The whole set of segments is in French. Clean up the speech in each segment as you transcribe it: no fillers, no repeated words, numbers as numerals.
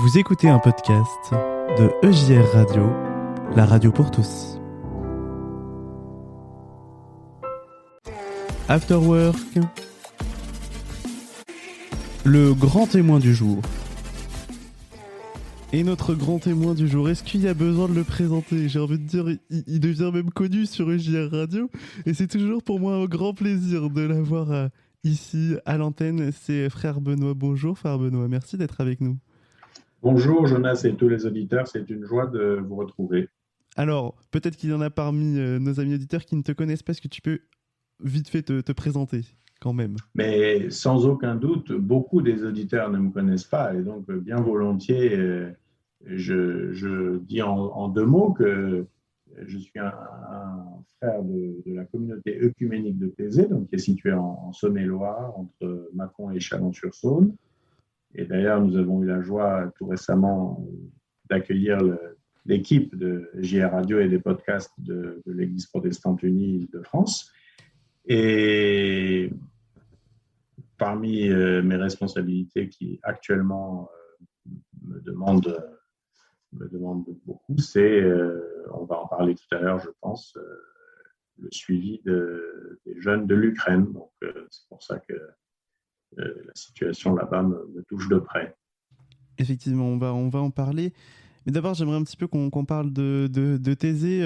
Vous écoutez un podcast de EJR Radio, la radio pour tous. After Work, le grand témoin du jour. Et notre grand témoin du jour, est-ce qu'il y a besoin de le présenter ? J'ai envie de dire, il devient même connu sur EJR Radio. Et c'est toujours pour moi un grand plaisir de l'avoir ici à l'antenne. C'est Frère Benoît. Bonjour Frère Benoît, merci d'être avec nous. Bonjour Jonas et tous les auditeurs, c'est une joie de vous retrouver. Alors, peut-être qu'il y en a parmi nos amis auditeurs qui ne te connaissent pas. Est-ce que tu peux vite fait te présenter quand même ? Mais sans aucun doute, beaucoup des auditeurs ne me connaissent pas et donc bien volontiers, je dis en deux mots que je suis un frère de la communauté œcuménique de Thésée, donc qui est située en Saône-et-Loire, entre Mâcon et Chalon-sur-Saône. Et d'ailleurs, nous avons eu la joie tout récemment d'accueillir l'équipe de JR Radio et des podcasts de l'Église protestante unie de France. Et parmi mes responsabilités qui actuellement me demandent beaucoup, c'est, on va en parler tout à l'heure, je pense, le suivi des jeunes de l'Ukraine. Donc, c'est pour ça que la situation là-bas me touche de près. Effectivement, on va en parler. Mais d'abord, j'aimerais un petit peu qu'on parle de Thésée.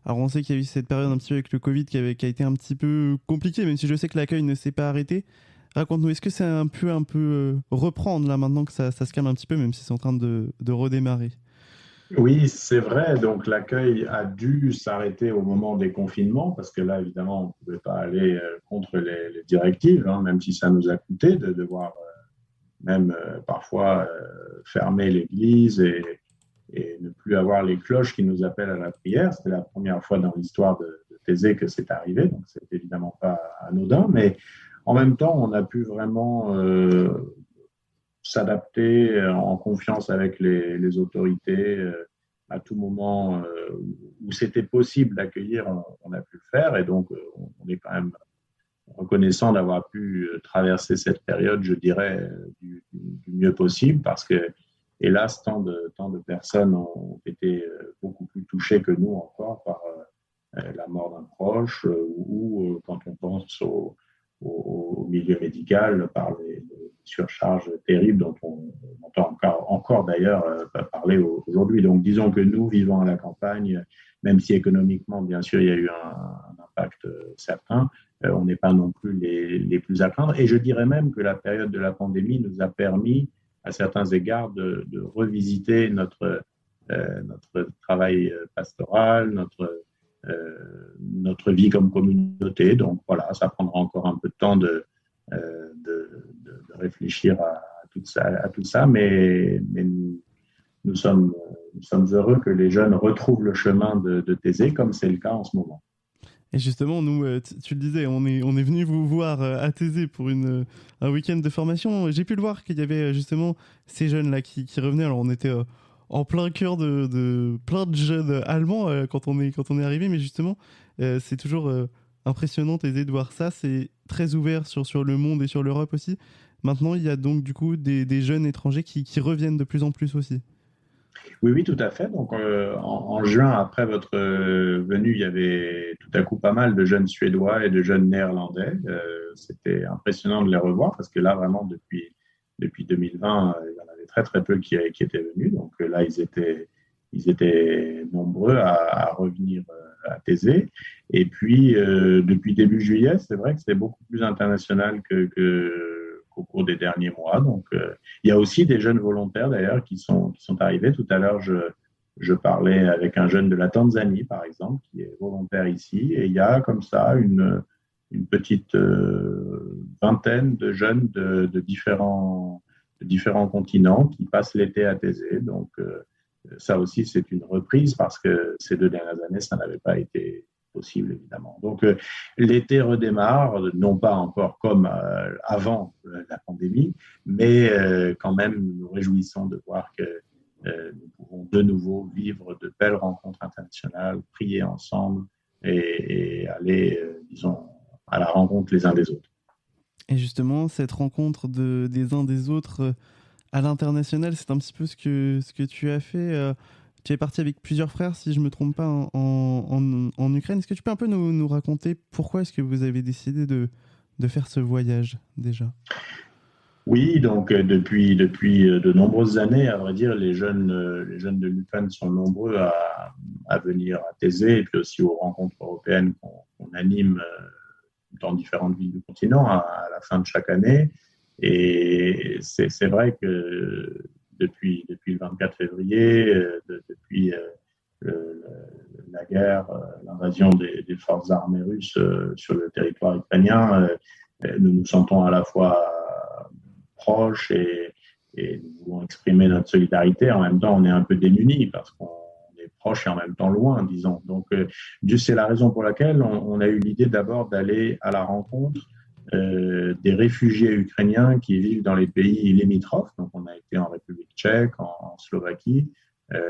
Alors, on sait qu'il y a eu cette période un petit peu avec le Covid qui a été un petit peu compliquée, même si je sais que l'accueil ne s'est pas arrêté. Raconte-nous, est-ce que c'est un peu reprendre là maintenant que ça se calme un petit peu, même si c'est en train de redémarrer ? Oui, c'est vrai. Donc, l'accueil a dû s'arrêter au moment des confinements parce que là, évidemment, on ne pouvait pas aller contre les directives, hein, même si ça nous a coûté de devoir même parfois fermer l'église et ne plus avoir les cloches qui nous appellent à la prière. C'était la première fois dans l'histoire de Thésée que c'est arrivé, donc c'est évidemment pas anodin, mais en même temps, on a pu vraiment s'adapter en confiance avec les autorités à tout moment où c'était possible d'accueillir, on a pu le faire, et donc on est quand même reconnaissant d'avoir pu traverser cette période, je dirais, du mieux possible, parce que, hélas, tant de personnes ont été beaucoup plus touchées que nous encore par la mort d'un proche ou quand on pense au milieu médical, par les surcharges terribles dont on entend encore d'ailleurs parler aujourd'hui. Donc, disons que nous, vivant à la campagne, même si économiquement, bien sûr, il y a eu un impact certain, on n'est pas non plus les plus à craindre. Et je dirais même que la période de la pandémie nous a permis, à certains égards, de revisiter notre travail pastoral, notre vie comme communauté. Donc voilà, ça prendra encore un peu de temps de réfléchir à tout ça, mais nous sommes heureux que les jeunes retrouvent le chemin de Thésée, comme c'est le cas en ce moment. Et justement, nous, tu le disais, on est venu vous voir à Thésée pour un week-end de formation. J'ai pu le voir qu'il y avait justement ces jeunes-là qui revenaient. Alors, on était en plein cœur de plein de jeunes allemands quand on est arrivé, mais justement, c'est toujours impressionnant Thésée de voir ça. C'est très ouvert sur le monde et sur l'Europe aussi. Maintenant, il y a donc du coup des jeunes étrangers qui reviennent de plus en plus aussi. Oui, tout à fait. Donc, en juin, après votre venue, il y avait tout à coup pas mal de jeunes Suédois et de jeunes Néerlandais. C'était impressionnant de les revoir parce que là, vraiment, depuis 2020, il y en avait très, très peu qui étaient venus. Donc là, ils étaient nombreux à revenir à Thésée. Et puis, depuis début juillet, c'est vrai que c'est beaucoup plus international qu'au cours des derniers mois. Donc, il y a aussi des jeunes volontaires, d'ailleurs, qui sont arrivés. Tout à l'heure, je parlais avec un jeune de la Tanzanie, par exemple, qui est volontaire ici. Et il y a comme ça une petite vingtaine de jeunes de différents continents qui passent l'été à Thésée. Donc, ça aussi, c'est une reprise parce que ces 2 dernières années, ça n'avait pas été possible, évidemment. Donc, l'été redémarre, non pas encore comme avant la pandémie, mais quand même, nous nous réjouissons de voir que nous pouvons de nouveau vivre de belles rencontres internationales, prier ensemble et aller, disons, à la rencontre les uns des autres. Et justement, cette rencontre des uns des autres à l'international. C'est un petit peu ce que tu as fait. Tu es parti avec plusieurs frères, si je me trompe pas, en Ukraine. Est-ce que tu peux un peu nous raconter pourquoi est-ce que vous avez décidé de faire ce voyage déjà? Oui, donc depuis de nombreuses années, à vrai dire, les jeunes de l'Ukraine sont nombreux à venir à Thésée et puis aussi aux rencontres européennes qu'on anime dans différentes villes du continent à la fin de chaque année. Et c'est vrai que depuis le 24 février, depuis la guerre, l'invasion des forces armées russes sur le territoire ukrainien, nous nous sentons à la fois proches et nous voulons exprimer notre solidarité. En même temps, on est un peu démunis parce qu'on est proche et en même temps loin, disons. Donc, c'est la raison pour laquelle on a eu l'idée d'abord d'aller à la rencontre des réfugiés ukrainiens qui vivent dans les pays limitrophes. Donc, on a été en République tchèque, en Slovaquie.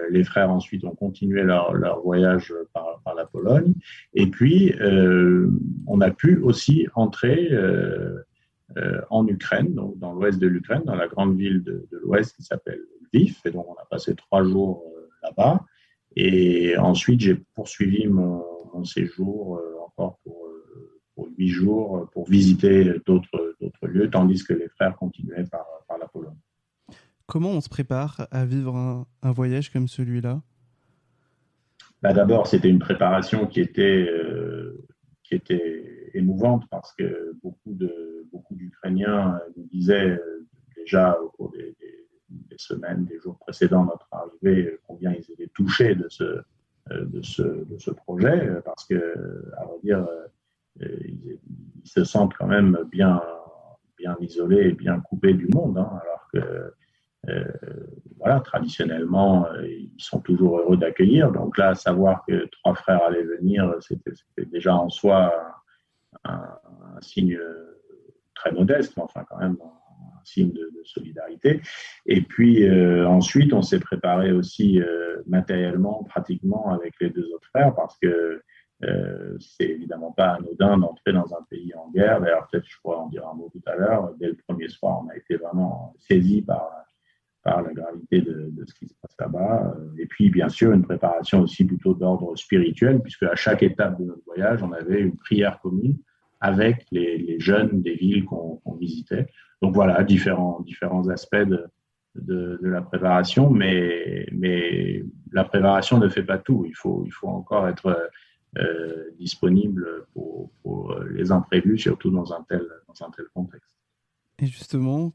Les frères ensuite ont continué leur voyage par la Pologne. Et puis, on a pu aussi entrer en Ukraine, donc dans l'ouest de l'Ukraine, dans la grande ville de l'ouest qui s'appelle Lviv. Et donc, on a passé 3 jours là-bas. Et ensuite, j'ai poursuivi mon séjour encore pour 8 jours pour visiter d'autres lieux, tandis que les frères continuaient par la Pologne. Comment on se prépare à vivre un voyage comme celui-là? Bah, d'abord, c'était une préparation qui était émouvante parce que beaucoup d'Ukrainiens nous disaient déjà au cours des semaines, des jours précédents notre arrivée, combien ils étaient touchés de ce projet parce que, à vrai dire, ils se sentent quand même bien isolés et bien coupés du monde, hein, alors que euh, voilà, traditionnellement, ils sont toujours heureux d'accueillir. Donc là, savoir que 3 frères allaient venir, c'était déjà en soi un signe très modeste, mais enfin quand même un signe de solidarité. Et puis ensuite, on s'est préparé aussi matériellement, pratiquement avec les 2 autres frères, parce que c'est évidemment pas anodin d'entrer dans un pays en guerre. D'ailleurs, peut-être je pourrais en dire un mot tout à l'heure. Dès le premier soir, on a été vraiment saisis par la gravité de ce qui se passe là-bas. Et puis, bien sûr, une préparation aussi plutôt d'ordre spirituel, puisque à chaque étape de notre voyage, on avait une prière commune avec les jeunes des villes qu'on visitait. Donc voilà, différents aspects de la préparation, mais la préparation ne fait pas tout. Il faut encore être disponible pour les imprévus, surtout dans un tel contexte. Et justement,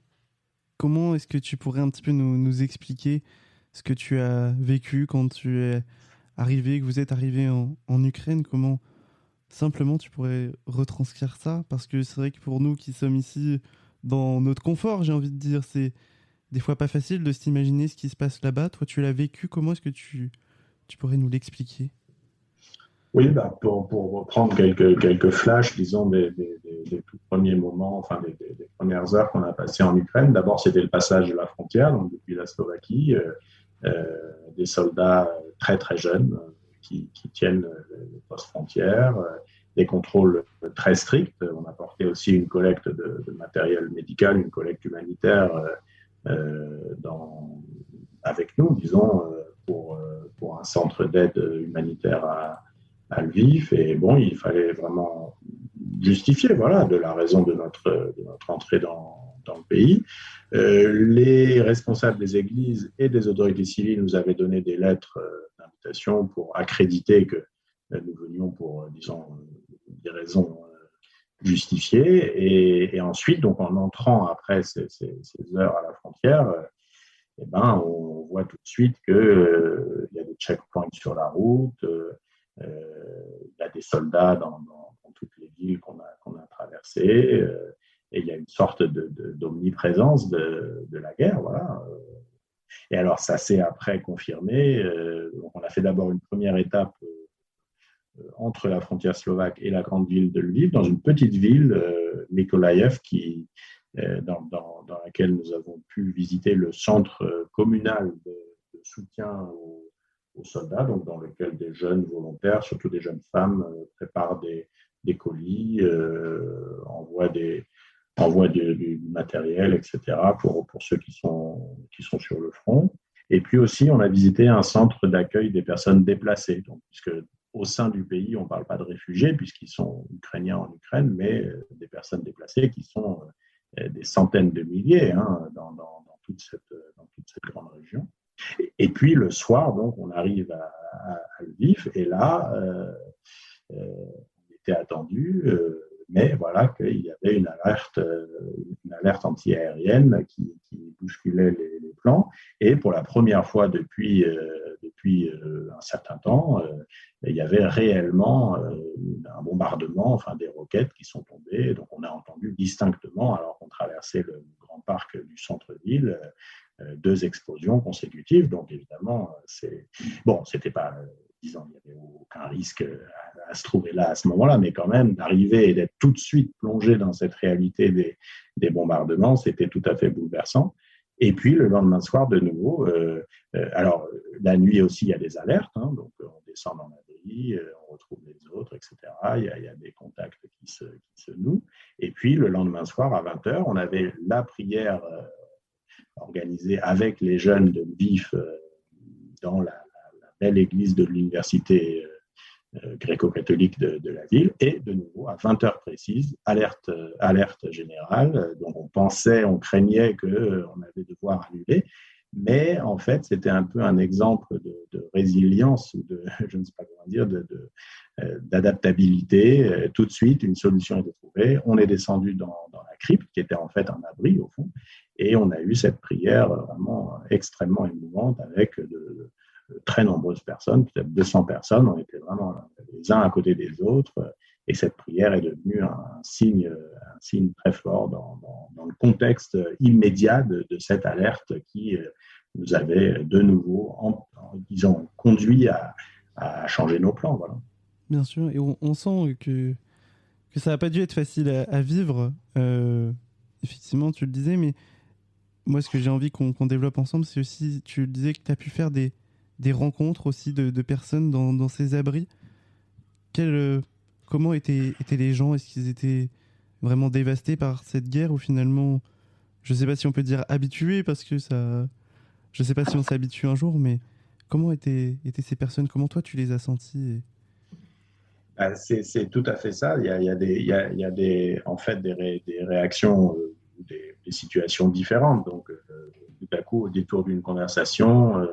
comment est-ce que tu pourrais un petit peu nous expliquer ce que tu as vécu quand tu es arrivé, que vous êtes arrivé en Ukraine? Comment simplement tu pourrais retranscrire ça? Parce que c'est vrai que pour nous qui sommes ici dans notre confort, j'ai envie de dire, c'est des fois pas facile de s'imaginer ce qui se passe là-bas. Toi, tu l'as vécu, comment est-ce que tu pourrais nous l'expliquer? Oui, bah, pour reprendre quelques flashs, disons, des tout premiers moments, enfin des premières heures qu'on a passées en Ukraine. D'abord, c'était le passage de la frontière, donc depuis la Slovaquie, des soldats très très jeunes qui tiennent les postes frontières, des contrôles très stricts. On a porté aussi une collecte de matériel médical, une collecte humanitaire avec nous, disons, pour un centre d'aide humanitaire à Lviv. Et bon, il fallait vraiment justifier voilà, de la raison de notre entrée dans le pays. Les responsables des églises et des autorités civiles nous avaient donné des lettres d'invitation pour accréditer que nous venions pour, disons, des raisons justifiées. Et ensuite, donc, en entrant après ces heures à la frontière, eh ben, on voit tout de suite qu'il y a des checkpoints sur la route, il y a des soldats dans toutes les villes qu'on a traversées, et il y a une sorte d'omniprésence de la guerre. Voilà. Et alors, ça s'est après confirmé. Donc on a fait d'abord une première étape entre la frontière slovaque et la grande ville de Lviv, dans une petite ville, Mykolaïev, dans laquelle nous avons pu visiter le centre communal de soutien aux soldats, donc dans lequel des jeunes volontaires, surtout des jeunes femmes, préparent des colis, envoient du matériel, etc., pour ceux qui sont qui sont sur le front. Et puis aussi, on a visité un centre d'accueil des personnes déplacées, donc, puisque au sein du pays, on ne parle pas de réfugiés, puisqu'ils sont ukrainiens en Ukraine, mais des personnes déplacées qui sont des centaines de milliers dans toute cette grande région. Et puis le soir, donc, on arrive à Lviv, et là, on était attendu, mais voilà qu'il y avait une alerte anti-aérienne qui bousculait les plans. Et pour la première fois depuis un certain temps, il y avait réellement un bombardement, enfin des roquettes qui sont tombées. Donc on a entendu distinctement, alors qu'on traversait le grand parc du centre-ville, 2 explosions consécutives. Donc évidemment, c'était pas, disons, il n'y avait aucun risque à se trouver là à ce moment-là, mais quand même d'arriver et d'être tout de suite plongé dans cette réalité des bombardements, c'était tout à fait bouleversant. Et puis le lendemain soir, de nouveau, alors la nuit aussi, il y a des alertes, donc on descend dans l'abri, on retrouve les autres, etc. Il y a des contacts qui se nouent. Et puis le lendemain soir, à 20h, on avait la prière organisée avec les jeunes de Lviv dans la belle église de l'université gréco-catholique de la ville. Et de nouveau, à 20h précises, alerte générale. Donc on craignait qu'on allait devoir annuler. Mais en fait, c'était un peu un exemple de résilience ou je ne sais pas comment dire, d'adaptabilité. Tout de suite, une solution était trouvée. On est descendu dans la crypte, qui était en fait un abri au fond, et on a eu cette prière vraiment extrêmement émouvante avec de très nombreuses personnes, peut-être 200 personnes. On était vraiment les uns à côté des autres, et cette prière est devenue un signe très fort dans le contexte immédiat de cette alerte qui nous avait de nouveau, disons, conduit à changer nos plans. Voilà. Bien sûr, et on sent que ça n'a pas dû être facile à vivre. Effectivement, tu le disais, mais moi, ce que j'ai envie qu'on développe ensemble, c'est aussi, tu le disais, que tu as pu faire des rencontres aussi de personnes dans ces abris. Comment étaient les gens? Est-ce qu'ils étaient vraiment dévastés par cette guerre ou finalement, je ne sais pas si on peut dire habitués, parce que ça... Je ne sais pas si on s'habitue un jour, mais comment étaient ces personnes? Comment toi, tu les as senties? C'est tout à fait ça. Il y a en fait des réactions, des situations différentes. Donc, tout à coup, au détour d'une conversation,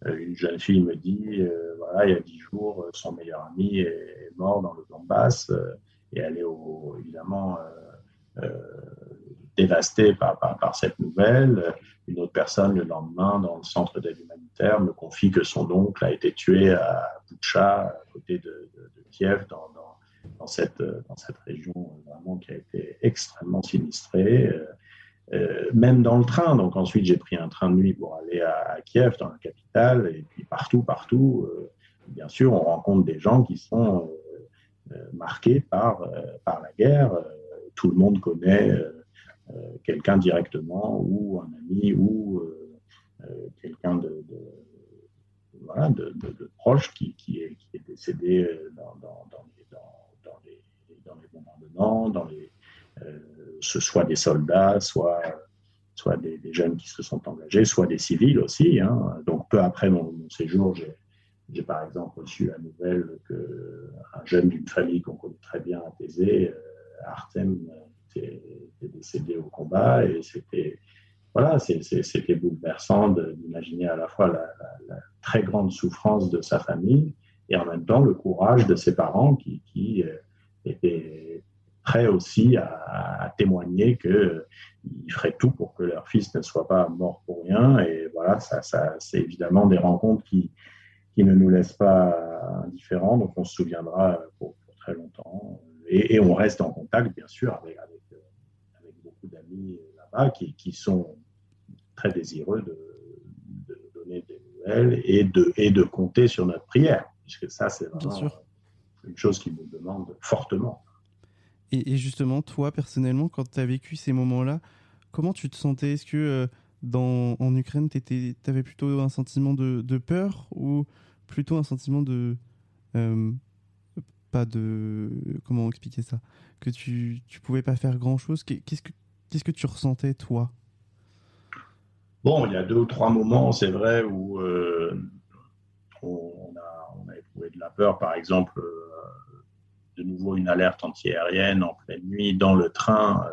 une jeune fille me dit, voilà, il y a 10 jours, son meilleur ami est mort dans le Donbass, et elle est évidemment dévastée par cette nouvelle. Une autre personne, le lendemain, dans le centre d'aide humanitaire, me confie que son oncle a été tué à Boutcha, à côté de Kiev, dans cette région vraiment qui a été extrêmement sinistrée. Même dans le train. Donc ensuite, j'ai pris un train de nuit pour aller à Kiev, dans la capitale, et puis partout, bien sûr, on rencontre des gens qui sont marqués par la guerre. Tout le monde connaît quelqu'un directement, ou un ami, ou quelqu'un de proche qui est décédé dans les bombardements, soit des soldats, soit des jeunes qui se sont engagés, soit des civils aussi. Donc peu après mon séjour, j'ai par exemple reçu la nouvelle qu'un jeune d'une famille qu'on connaît très bien à Thésée, Artem, était décédé au combat, et c'était bouleversant d'imaginer à la fois la très grande souffrance de sa famille et en même temps le courage de ses parents qui étaient prêts aussi à témoigner qu'ils feraient tout pour que leur fils ne soit pas mort pour rien. Et voilà, c'est évidemment des rencontres qui ne nous laissent pas indifférents, donc on se souviendra pour très longtemps. Et on reste en contact, bien sûr, avec beaucoup d'amis là-bas qui sont très désireux de donner des nouvelles et de compter sur notre prière, puisque ça, c'est vraiment une chose qu'ils nous demandent fortement. Et justement, toi, personnellement, quand tu as vécu ces moments-là, comment tu te sentais? Est-ce que en Ukraine, tu avais plutôt un sentiment de peur ou plutôt un sentiment pas de... Comment expliquer ça? Que tu pouvais pas faire grand-chose? Qu'est-ce que tu ressentais, toi? Bon, il y a 2 ou 3 moments, c'est vrai, où on a éprouvé de la peur. Par exemple, de nouveau une alerte antiaérienne en pleine nuit dans le train.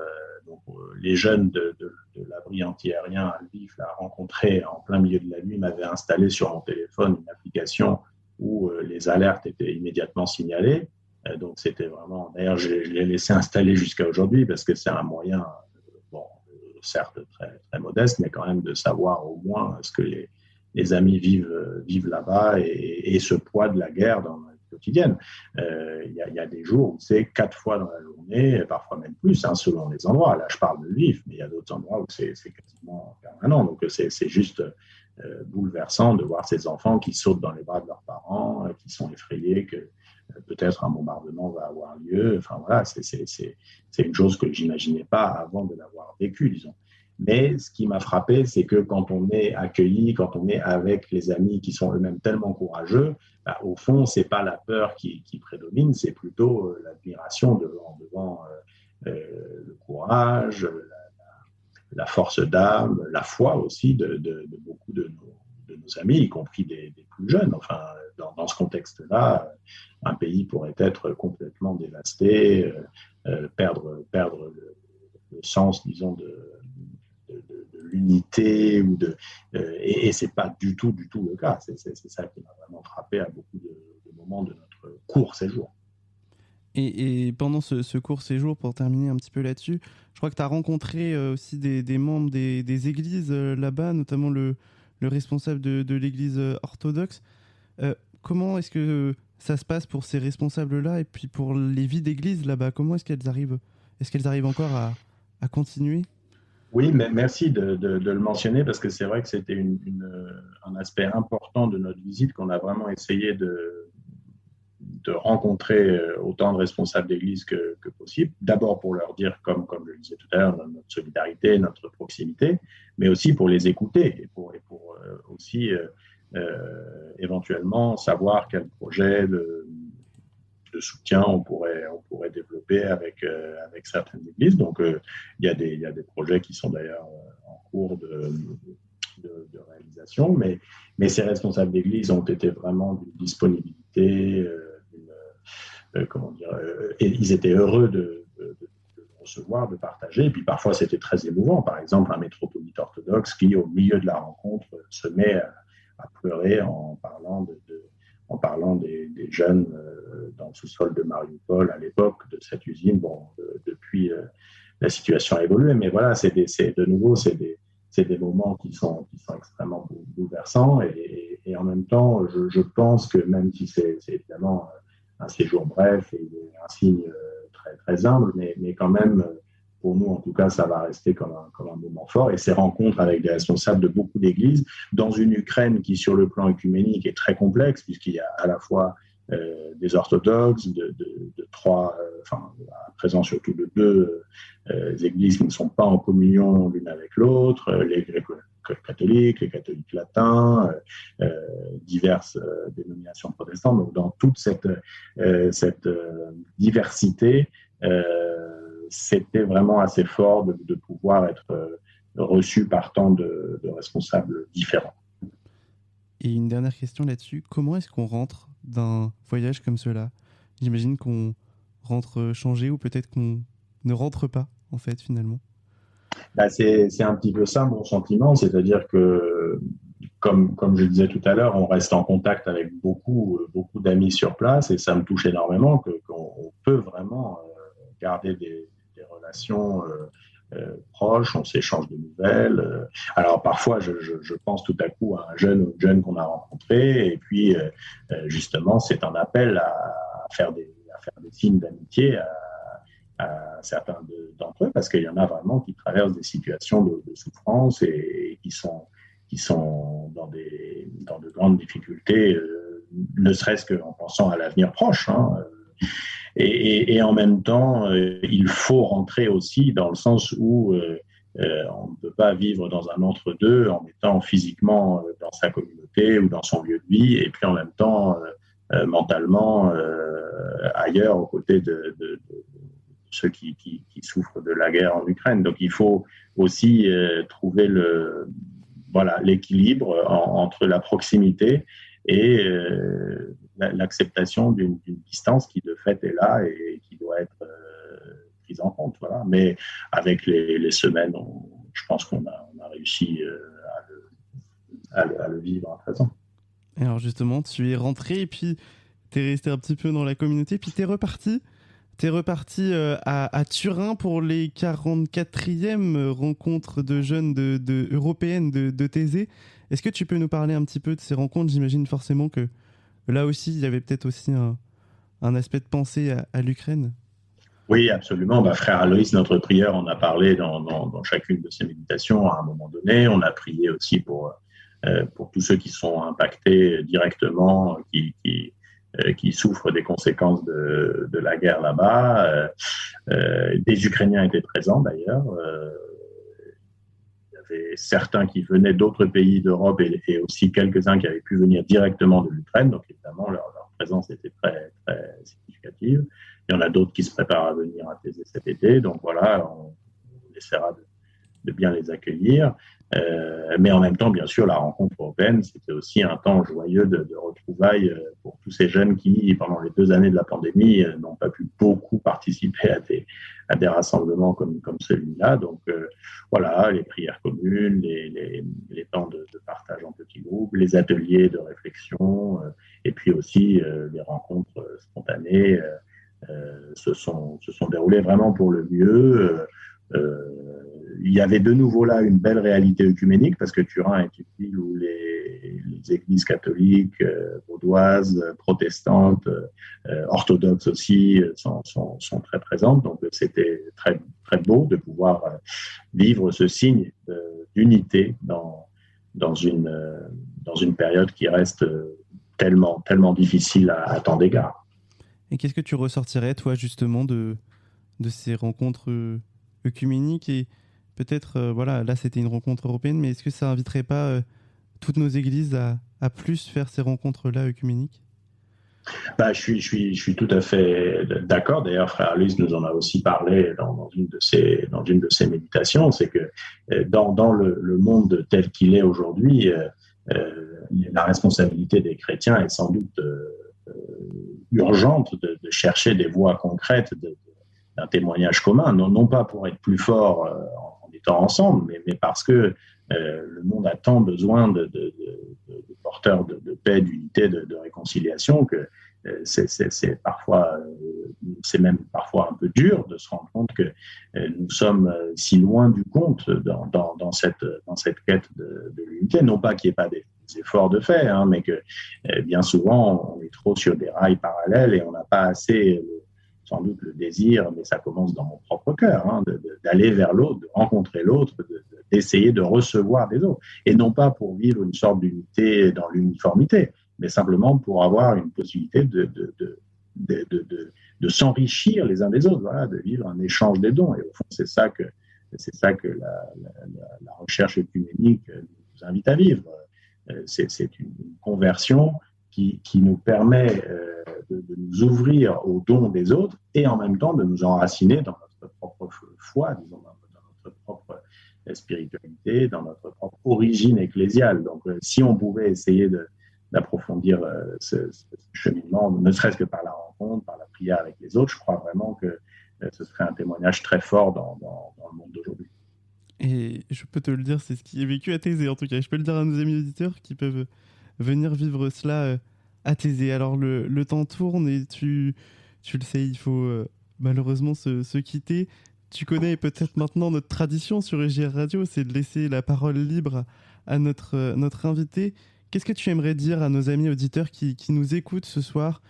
Les jeunes de l'abri antiaérien à Lviv l'a rencontré en plein milieu de la nuit, m'avaient installé sur mon téléphone une application où les alertes étaient immédiatement signalées. Donc c'était vraiment. D'ailleurs, je l'ai laissé installer jusqu'à aujourd'hui parce que c'est un moyen, bon, certes très, très modeste, mais quand même de savoir au moins ce que les amis vivent là-bas et ce poids de la guerre dans la vie quotidienne. Il y a des jours où c'est 4 fois dans la journée, parfois même plus, hein, selon les endroits. Là, je parle de Lviv, mais il y a d'autres endroits où c'est quasiment permanent. Donc, c'est juste bouleversant de voir ces enfants qui sautent dans les bras de leurs parents, qui sont effrayés que peut-être un bombardement va avoir lieu. Enfin, voilà, c'est une chose que je n'imaginais pas avant de l'avoir vécu, disons. Mais ce qui m'a frappé, c'est que quand on est accueilli, quand on est avec les amis qui sont eux-mêmes tellement courageux, bah, au fond, c'est pas la peur qui prédomine, c'est plutôt l'admiration devant le courage, la force d'âme, la foi aussi de beaucoup de nos amis, y compris des plus jeunes. Enfin, dans ce contexte-là, un pays pourrait être complètement dévasté, perdre le sens, disons, de l'unité et c'est pas du tout le cas. C'est ça qui m'a vraiment frappé à beaucoup de moments de notre court séjour. Et pendant ce court séjour, pour terminer un petit peu là-dessus, je crois que tu as rencontré aussi des membres des églises là-bas, notamment le responsable de l'église orthodoxe. Comment est-ce que ça se passe pour ces responsables-là et puis pour les vies d'église là-bas? Comment est-ce qu'elles arrivent encore à continuer? Oui, mais merci de le mentionner parce que c'est vrai que c'était un aspect important de notre visite qu'on a vraiment essayé de rencontrer autant de responsables d'église que possible. D'abord pour leur dire, comme je le disais tout à l'heure, notre solidarité, notre proximité, mais aussi pour les écouter et pour aussi éventuellement savoir quel projet de soutien on pourrait développer avec certaines églises. Donc, il y a des projets qui sont d'ailleurs en cours de réalisation, mais ces responsables d'église ont été vraiment d'une disponibilité, comment dire, et ils étaient heureux de recevoir, de partager. Et puis parfois, c'était très émouvant. Par exemple, un métropolite orthodoxe qui, au milieu de la rencontre, se met à pleurer en parlant des jeunes dans le sous-sol de Mariupol à l'époque de cette usine. Bon, depuis, la situation a évolué, mais voilà, de nouveau, c'est des moments qui sont extrêmement bouleversants et en même temps, je pense que même si c'est évidemment un séjour bref et un signe très, très humble, mais quand même, pour nous, en tout cas, ça va rester comme un moment fort. Et ces rencontres avec des responsables de beaucoup d'églises, dans une Ukraine qui, sur le plan œcuménique, est très complexe, puisqu'il y a à la fois des orthodoxes, de trois, à présent surtout de deux églises qui ne sont pas en communion l'une avec l'autre, les gréco-catholiques, les catholiques latins, diverses dénominations protestantes. Donc, dans toute cette diversité, c'était vraiment assez fort de pouvoir être reçu par tant de responsables différents. Et une dernière question là-dessus, comment est-ce qu'on rentre d'un voyage comme cela? J'imagine qu'on rentre changé ou peut-être qu'on ne rentre pas, en fait, finalement. Bah, c'est un petit peu ça mon sentiment, c'est-à-dire que, comme je disais tout à l'heure, on reste en contact avec beaucoup d'amis sur place et ça me touche énormément qu'on peut vraiment garder des relations proches, on s'échange de nouvelles. Alors parfois, je pense tout à coup à un jeune ou une jeune qu'on a rencontré et puis justement, c'est un appel à faire des signes d'amitié à certains d'entre eux parce qu'il y en a vraiment qui traversent des situations de souffrance et qui sont dans de grandes difficultés, ne serait-ce qu'en pensant à l'avenir proche. Hein. Et en même temps, il faut rentrer aussi dans le sens où on ne peut pas vivre dans un entre-deux en étant physiquement dans sa communauté ou dans son lieu de vie et puis en même temps mentalement ailleurs aux côtés de ceux qui souffrent de la guerre en Ukraine. Donc il faut aussi trouver voilà, l'équilibre entre la proximité et l'acceptation d'une distance qui de fait est là et qui doit être prise en compte. Voilà. Mais avec les semaines, je pense qu'on a réussi à le vivre à présent. Et alors justement, tu es rentré et puis tu es resté un petit peu dans la communauté, puis tu es reparti. T'es reparti à Turin pour les 44e rencontres de jeunes européennes de Thésée. Est-ce que tu peux nous parler un petit peu de ces rencontres? J'imagine forcément que là aussi, il y avait peut-être aussi un aspect de pensée à l'Ukraine. Oui, absolument. Frère Aloïs, notre prieur, en a parlé dans chacune de ses méditations à un moment donné. On a prié aussi pour tous ceux qui sont impactés directement, qui souffrent des conséquences de la guerre là-bas. Des Ukrainiens étaient présents d'ailleurs. Il y avait certains qui venaient d'autres pays d'Europe et aussi quelques-uns qui avaient pu venir directement de l'Ukraine. Donc évidemment, leur présence était très, très significative. Il y en a d'autres qui se préparent à venir à Thésée cet été. Donc voilà, on essaiera de bien les accueillir. Mais en même temps, bien sûr, la rencontre européenne, c'était aussi un temps joyeux de retrouvailles pour tous ces jeunes qui, pendant les 2 années de la pandémie, n'ont pas pu beaucoup participer à des rassemblements comme celui-là. Donc voilà, les prières communes, les temps de partage en petits groupes, les ateliers de réflexion, et puis aussi les rencontres spontanées se sont déroulées vraiment pour le mieux. Il y avait de nouveau là une belle réalité œcuménique parce que Turin est une ville où les églises catholiques, vaudoises, protestantes, orthodoxes aussi sont très présentes. Donc c'était très, très beau de pouvoir vivre ce signe d'unité dans une période qui reste tellement, tellement difficile à tant d'égards. Et qu'est-ce que tu ressortirais, toi, justement, de ces rencontres œcuméniques et peut-être, voilà, là c'était une rencontre européenne, mais est-ce que ça inviterait pas toutes nos églises à plus faire ces rencontres-là œcuméniques? Je suis tout à fait d'accord. D'ailleurs, frère Luis nous en a aussi parlé dans une de ses méditations. C'est que dans le monde tel qu'il est aujourd'hui, la responsabilité des chrétiens est sans doute urgente de chercher des voies concrètes d'un témoignage commun, non pas pour être plus fort en étant ensemble, mais parce que le monde a tant besoin de porteurs de paix, d'unité, de réconciliation que c'est même parfois un peu dur de se rendre compte que nous sommes si loin du compte dans cette quête de l'unité. Non pas qu'il n'y ait pas des efforts de fait, mais que bien souvent on est trop sur des rails parallèles et on n'a pas assez sans doute le désir, mais ça commence dans mon propre cœur, d'aller vers l'autre, de rencontrer l'autre, d'essayer de recevoir des autres. Et non pas pour vivre une sorte d'unité dans l'uniformité, mais simplement pour avoir une possibilité de s'enrichir les uns des autres, voilà, de vivre un échange des dons. Et au fond, c'est ça que la recherche œcuménique nous invite à vivre. C'est une conversion qui nous permet de nous ouvrir aux dons des autres et en même temps de nous enraciner dans notre propre foi, disons, dans notre propre spiritualité, dans notre propre origine ecclésiale. Donc, si on pouvait essayer d'approfondir ce cheminement, ne serait-ce que par la rencontre, par la prière avec les autres, je crois vraiment que ce serait un témoignage très fort dans le monde d'aujourd'hui. Et je peux te le dire, c'est ce qui est vécu à Thésée, en tout cas. Je peux le dire à nos amis auditeurs qui peuvent venir vivre cela à Thésée. Alors, le temps tourne et tu le sais, il faut malheureusement se quitter. Tu connais peut-être maintenant notre tradition sur EJR Radio, c'est de laisser la parole libre à notre invité. Qu'est-ce que tu aimerais dire à nos amis auditeurs qui nous écoutent ce soir?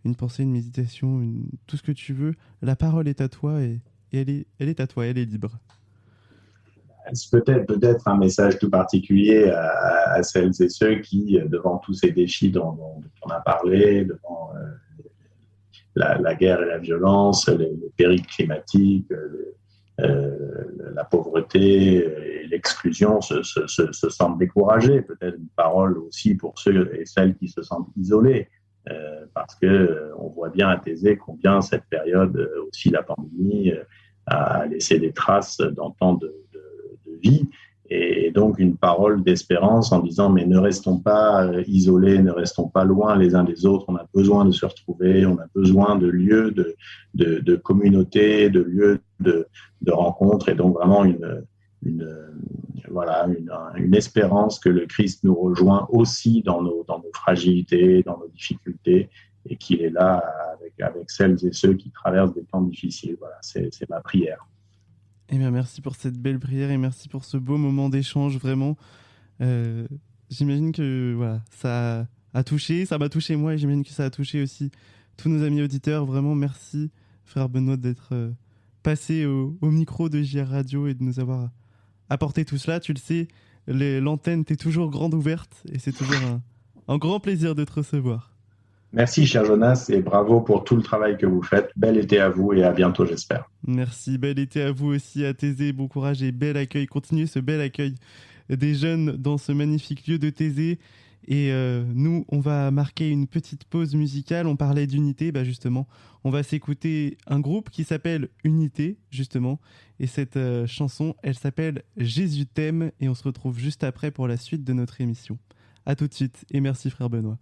Une pensée, une méditation, tout ce que tu veux. La parole est à toi et elle est à toi, elle est libre. C'est peut-être un message tout particulier à celles et ceux qui, devant tous ces défis dont on a parlé, devant la guerre et la violence, les périls climatiques, la pauvreté et l'exclusion se sentent découragés. Peut-être une parole aussi pour ceux et celles qui se sentent isolés, parce qu'on voit bien à Thésée combien cette période, aussi la pandémie, a laissé des traces dans tant de vie et donc une parole d'espérance en disant mais ne restons pas isolés, ne restons pas loin les uns des autres, on a besoin de se retrouver, on a besoin de lieux de communauté, de lieux de rencontre, et donc vraiment une espérance que le Christ nous rejoint aussi dans nos fragilités, dans nos difficultés, et qu'il est là avec celles et ceux qui traversent des temps difficiles. Voilà, c'est ma prière. Eh bien, merci pour cette belle prière et merci pour ce beau moment d'échange, vraiment. J'imagine que voilà, ça a touché, ça m'a touché moi, et j'imagine que ça a touché aussi tous nos amis auditeurs. Vraiment, merci, frère Benoît, d'être passé au micro de JR Radio et de nous avoir apporté tout cela. Tu le sais, l'antenne t'est toujours grande ouverte et c'est toujours un grand plaisir de te recevoir. Merci, cher Jonas, et bravo pour tout le travail que vous faites. Bel été à vous et à bientôt, j'espère. Merci, bel été à vous aussi, à Thésée, bon courage et bel accueil. Continuez ce bel accueil des jeunes dans ce magnifique lieu de Thésée. Et nous, on va marquer une petite pause musicale. On parlait d'unité, bah justement, on va s'écouter un groupe qui s'appelle Unité, justement. Et cette chanson, elle s'appelle Jésus t'aime. Et on se retrouve juste après pour la suite de notre émission. À tout de suite et merci frère Benoît.